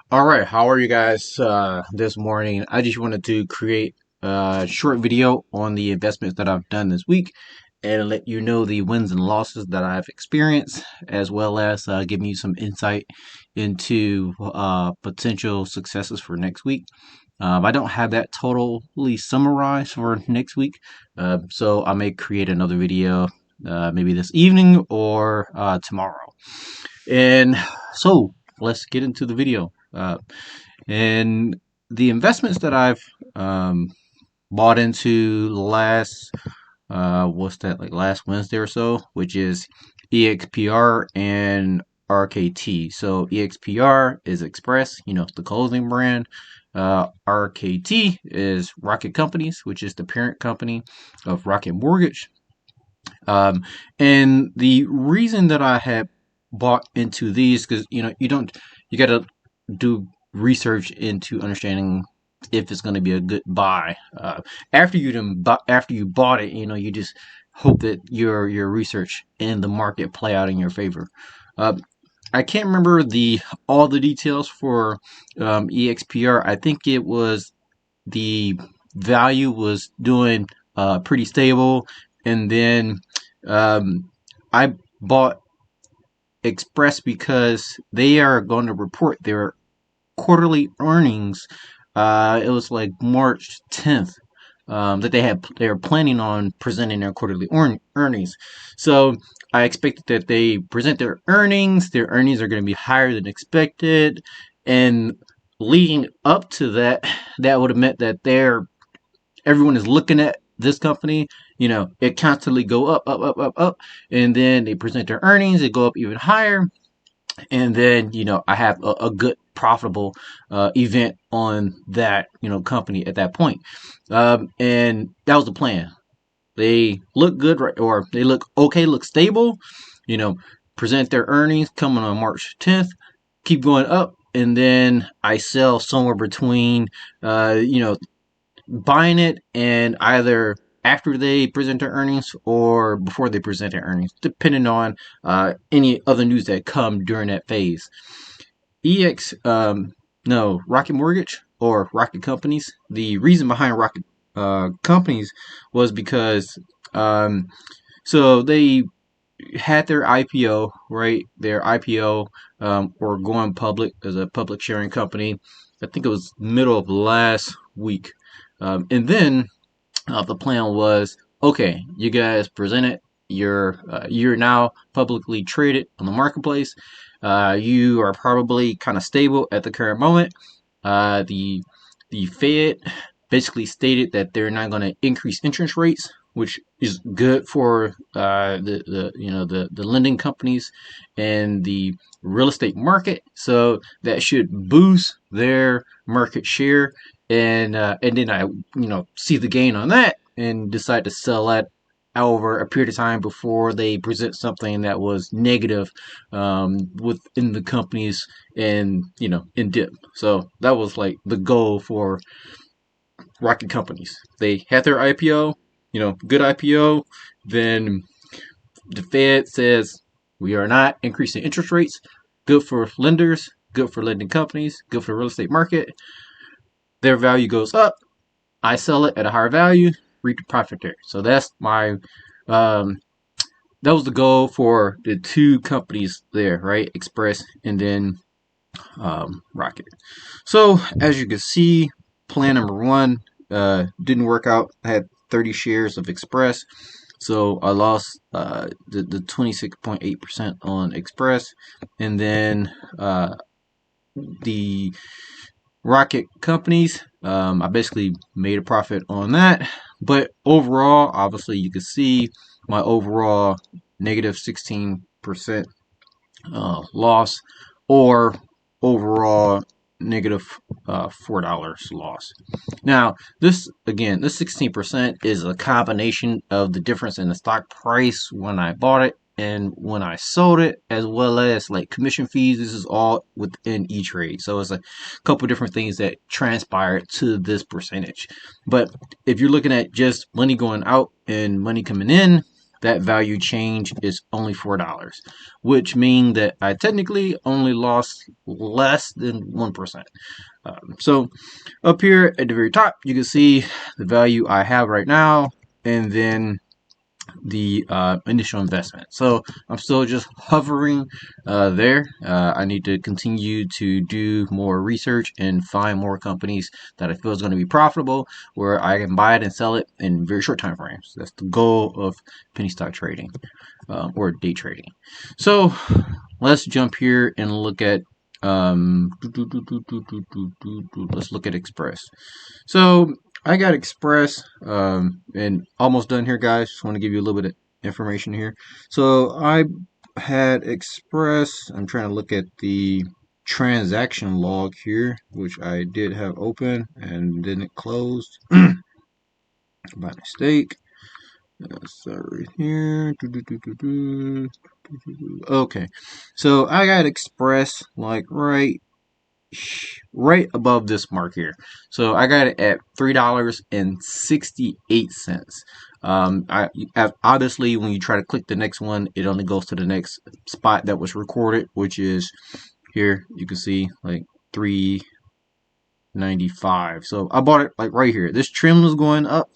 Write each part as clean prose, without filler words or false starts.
All right, how are you guys this morning? I just wanted to create a short video on the investments that I've done this week and let you know the wins and losses that I've experienced, as well as giving you some insight into potential successes for next week. I don't have that totally summarized for next week, so I may create another video maybe this evening or tomorrow. And so let's get into the video. And the investments that I've bought into last, what's that, like last Wednesday or so, which is EXPR and RKT. So EXPR is Express, the clothing brand. RKT is Rocket Companies, which is the parent company of Rocket Mortgage. And the reason that I had bought into these, because you got to do research into understanding if it's going to be a good buy. After you bought it, you just hope that your research and the market play out in your favor. Uh, I can't remember all the details for EXPR. I think it was the value was doing pretty stable, and then I bought Express because they are going to report their quarterly earnings. It was like March 10th that they were planning on presenting their quarterly earnings. So I expected that they present their earnings. Their earnings are going to be higher than expected, and leading up to that, that would have meant that everyone is looking at this company. It constantly go up, up, up, up, up, and then they present their earnings. They go up even higher, and then I have a good profitable event on that company at that point. And that was the plan. They look good, right, or they look okay, look stable. You know, present their earnings coming on March 10th, keep going up, and then I sell somewhere between buying it and either after they present their earnings or before they present their earnings, depending on any other news that come during that phase. EX, no, Rocket Mortgage or Rocket Companies. The reason behind Rocket Companies was because so they had their IPO, right? Their IPO or going public as a public sharing company. I think it was middle of last week. And then the plan was, okay, you guys presented you're now publicly traded on the marketplace. You are probably kind of stable at the current moment. The Fed basically stated that they're not going to increase interest rates, which is good for the lending companies and the real estate market. So that should boost their market share, and then I see the gain on that and decide to sell that over a period of time before they present something that was negative within the companies and in dip. So that was like the goal for Rocket Companies. They had their IPO, good IPO. Then the Fed says we are not increasing interest rates. Good for lenders, good for lending companies, good for the real estate market. Their value goes up. I sell it at a higher value, reap the profit there. So that's my that was the goal for the two companies there, right? Express and then Rocket. So as you can see, plan number one didn't work out. I had 30 shares of Express, so I lost the 26.8% on Express, and then the Rocket Companies. I basically made a profit on that, but overall, obviously, you can see my overall negative 16% loss, or overall negative $4 loss. Now, this 16% is a combination of the difference in the stock price when I bought it and when I sold it, as well as like commission fees. This is all within E-Trade, so it's a couple different things that transpired to this percentage. But if you're looking at just money going out and money coming in, that value change is only $4, which means that I technically only lost less than 1%. So up here at the very top, you can see the value I have right now, and then the initial investment. So I'm still just hovering there. I need to continue to do more research and find more companies that I feel is going to be profitable, where I can buy it and sell it in very short time frames. That's the goal of penny stock trading or day trading. So let's jump here and look at let's look at Express. So I got Express and almost done here, guys. Just want to give you a little bit of information here. So I had Express. I'm trying to look at the transaction log here, which I did have open and then it closed by mistake. Sorry here. Okay, so I got Express like right above this mark here. So I got it at $3.68. I obviously when you try to click the next one, it only goes to the next spot that was recorded, which is here. You can see like 3.95. So I bought it like right here. This trim was going up.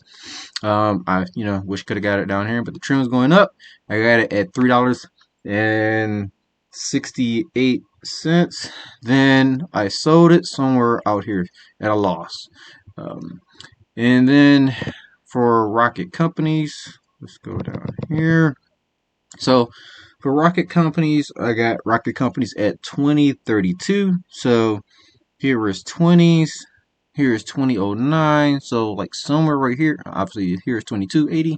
I wish could have got it down here, but the trim was going up. I got it at $3.68. Then I sold it somewhere out here at a loss. And then for Rocket Companies, let's go down here. So for Rocket Companies, I got Rocket Companies at 2032. So here is 20s. Here is 2009. So like somewhere right here. Obviously here is 2280.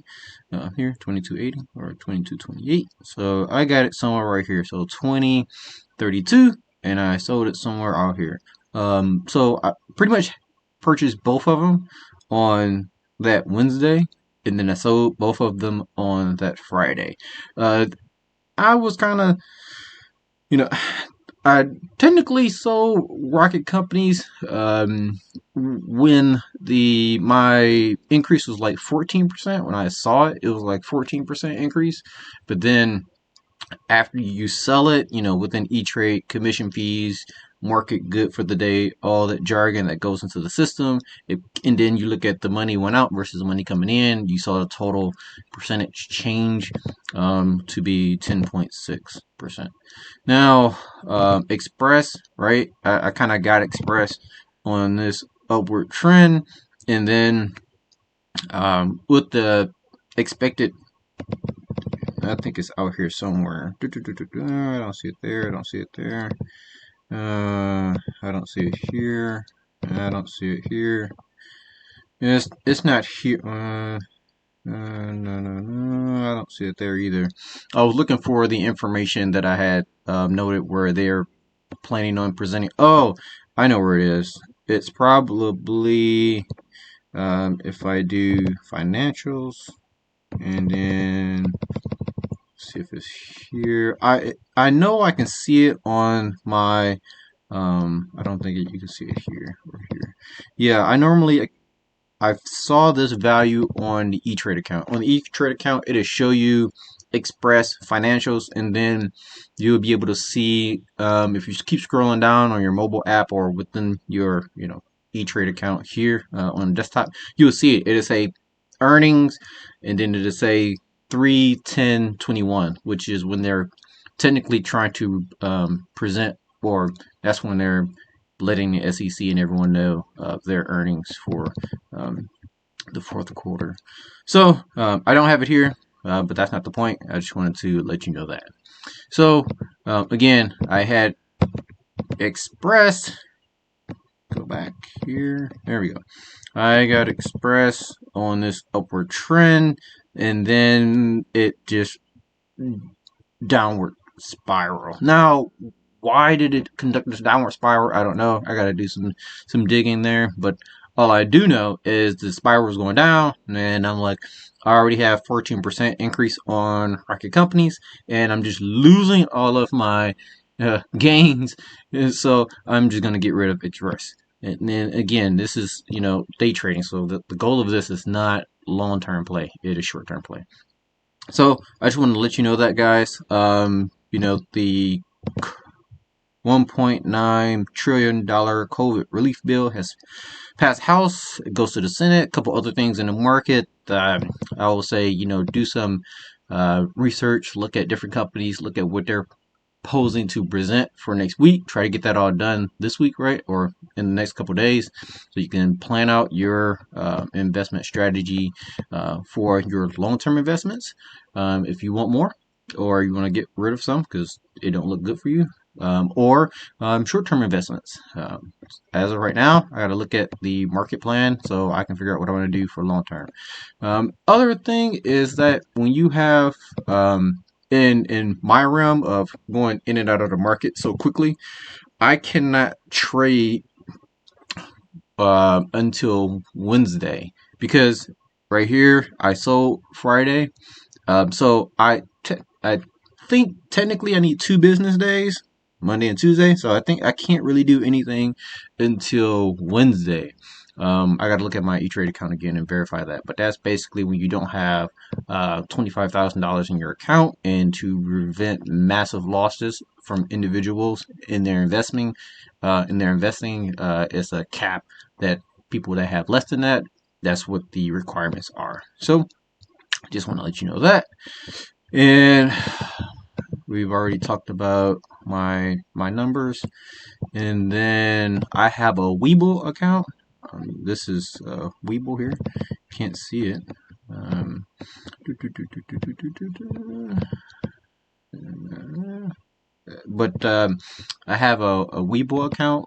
Here 2280 or 2228. So I got it somewhere right here. So 2032, and I sold it somewhere out here. So I pretty much purchased both of them on that Wednesday, and then I sold both of them on that Friday. I was kind of, you know, I technically sold Rocket Companies when my increase was like 14%. When I saw it, it was like 14% increase. But then after you sell it, within E-Trade, commission fees, market good for the day, all that jargon that goes into the system, and then you look at the money went out versus the money coming in, you saw the total percentage change to be 10.6%. Now, Express, right? I kind of got Express on this upward trend, and then with the expected, I think it's out here somewhere. I don't see it there. I don't see it there. I don't see it here. I don't see it here. It's not here. No. I don't see it there either. I was looking for the information that I had noted where they're planning on presenting. Oh, I know where it is. It's probably if I do financials and then see if it's here. I know I can see it on my. I don't think you can see it here or here. Yeah, I saw this value on the E-Trade account. On the E-Trade account, it'll show you Express financials, and then you'll be able to see if you keep scrolling down on your mobile app or within your E-Trade account here on the desktop, you'll see it. It'll say earnings, and then it'll say 3/10/21, which is when they're technically trying to present, or that's when they're letting the SEC and everyone know their earnings for the fourth quarter. So I don't have it here, but that's not the point. I just wanted to let you know that. So again, I had Express. Go back here. There we go. I got Express on this upward trend, and then it just downward spiral. Now, why did it conduct this downward spiral? I don't know. I got to do some digging there, but all I do know is the spiral was going down, and I'm like, I already have 14% increase on Rocket Companies, and I'm just losing all of my gains, and so I'm just gonna get rid of Express. And then again, this is day trading, so the goal of this is not long-term play; it is short-term play. So I just wanted to let you know that, guys. The $1.9 trillion COVID relief bill has passed House. It goes to the Senate. A couple other things in the market. I will say, do some research, look at different companies, look at what they're posing to present for next week. Try to get that all done this week, right? Or in the next couple of days, so you can plan out your investment strategy for your long-term investments. If you want more, or you want to get rid of some because it don't look good for you, or short-term investments. As of right now, I got to look at the market plan so I can figure out what I want to do for long term. Other thing is that when you have in my realm of going in and out of the market so quickly, I cannot trade until Wednesday because right here I sold Friday. So I think technically I need 2 business days, Monday and Tuesday. So I think I can't really do anything until Wednesday. I got to look at my E-Trade account again and verify that. But that's basically when you don't have $25,000 in your account, and to prevent massive losses from individuals in their investing. It's a cap that people that have less than that. That's what the requirements are. So just want to let you know that. And we've already talked about my numbers. And then I have a Webull account. This is Webull here. Can't see it. But I have a Webull account.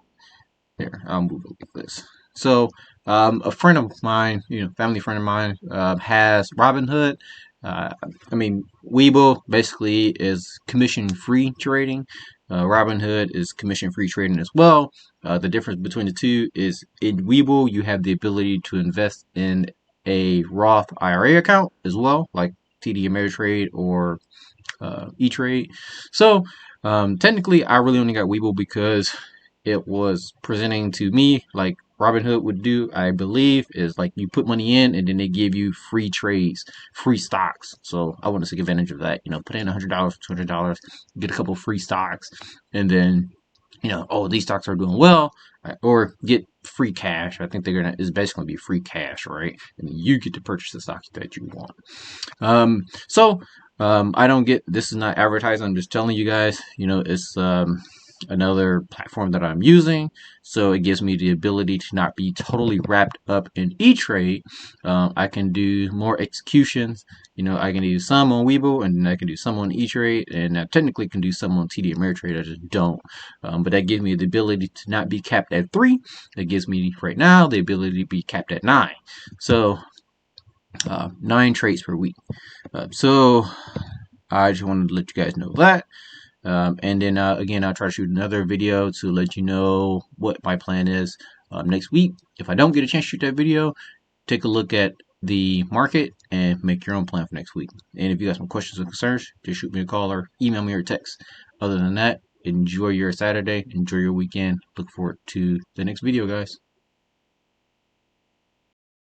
Here, I'll move it like this. So, a friend of mine, family friend of mine, has Robinhood. Webull basically is commission-free trading. Robinhood is commission-free trading as well. The difference between the two is in Webull, you have the ability to invest in a Roth IRA account as well, like TD Ameritrade or E-Trade. So, technically, I really only got Webull because it was presenting to me like Robinhood would do, I believe, is like you put money in and then they give you free trades, free stocks. So I want to take advantage of that. Put in $100, $200, get a couple free stocks, and then these stocks are doing well, or get free cash. I think it's basically gonna be free cash, right? And you get to purchase the stocks that you want. I don't get, this is not advertising. I'm just telling you guys, it's another platform that I'm using. So it gives me the ability to not be totally wrapped up in E-Trade. I can do more executions. I can do some on Webull and then I can do some on E-Trade, and I technically can do some on TD Ameritrade. I just don't. But that gives me the ability to not be capped at 3. That gives me right now the ability to be capped at 9. So 9 trades per week. So I just wanted to let you guys know that. And then again, I'll try to shoot another video to let you know what my plan is next week. If I don't get a chance to shoot that video, take a look at the market and make your own plan for next week. And if you got some questions or concerns, just shoot me a call or email me or text. Other than that, enjoy your Saturday, enjoy your weekend. Look forward to the next video, guys.